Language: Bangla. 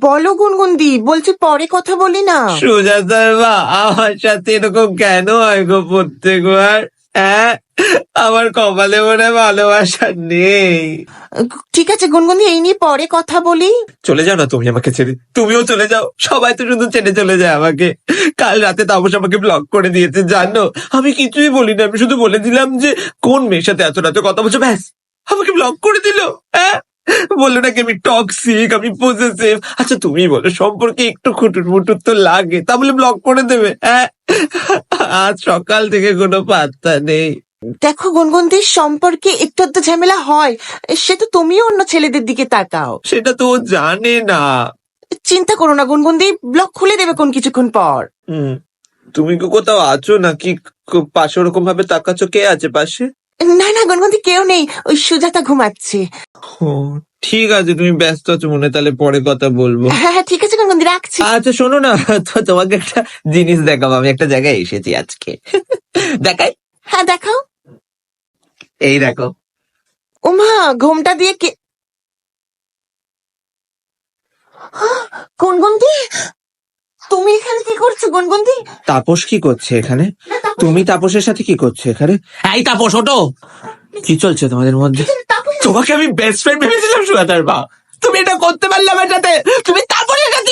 বলো গুনগুনদি, বলছি পরে কথা বলি না। সুজাতার মা, আমার সাথে এরকম কেন হয় গো প্রত্যেকবার? হ্যাঁ, আমার কপালে মনে হয় ভালোবাসা নেই। ঠিক আছে গুনগুনদি, এই নিয়ে পরে কথা বলি। চলে যাও না তুমি আমাকে ছেড়ে, তুমিও চলে যাও। সবাই তো শুধু ছেড়ে চলে যায় আমাকে। কাল রাতে তাপস আমাকে ব্লক করে দিয়েছে জানো। আমি কিছুই বলিনি, আমি শুধু বলে দিলাম যে কোন মেয়ের সাথে এত রাতে কথা বলছো, ব্যাস আমাকে ব্লক করে দিল। হ্যাঁ, বললো নাকি আমি টক্সিক, আমি পজেসিভ। আচ্ছা তুমি বলো, সম্পর্কে একটু খুটুর মুটুর তো লাগে, তাহলে ব্লক করে দেবে? হ্যাঁ, আজ সকাল থেকে কোনো পাত্তা নেই। দেখো গুনগুনদি, সম্পর্কে একটু আধটু ঝামেলা হয়, সে তো তুমিও অন্য ছেলেদের দিকে তাকাও। সেটা তো ও জানে না। চিন্তা করো না গুনগুনদি, ব্লক খুলে দেবে কোন কিছুক্ষণ পর। হুম, তুমি কি কোথাও আছো নাকি? পাশে ওরকম ভাবে তাকাচ্ছ, কে আছে পাশে? না না গুনগুনদি, কেউ নেই, ওই সুজাতা ঘুমাচ্ছে। ও ঠিক আছে, তুমি ব্যস্ত আছো মনে হয়, তাহলে পরে কথা বলবো। হ্যাঁ হ্যাঁ, ঠিক আছে গুনগুনদি, রাখছি। আচ্ছা শোনো না, তো তোমাকে একটা জিনিস দেখাবো। আমি একটা জায়গায় এসেছি আজকে, দেখাই। হ্যাঁ দেখাও। এই দেখো। ওমা, ঘোমটা দিয়ে কে? গুনগুনদি, তুমি এখানে কি করছো গুনগুনদি? তাপস কি করছে এখানে? তুমি তাপসের সাথে কি করছো এখানে? এই তাপস, ওঠো। কি চলছে তোমাদের মধ্যে? তোমাকে আমি বেস্ট ফ্রেন্ড ভেবেছিলাম সুজাতার মা। তুমি এটা করতে পারলে আমার সাথে? তুমি তাপসের সাথে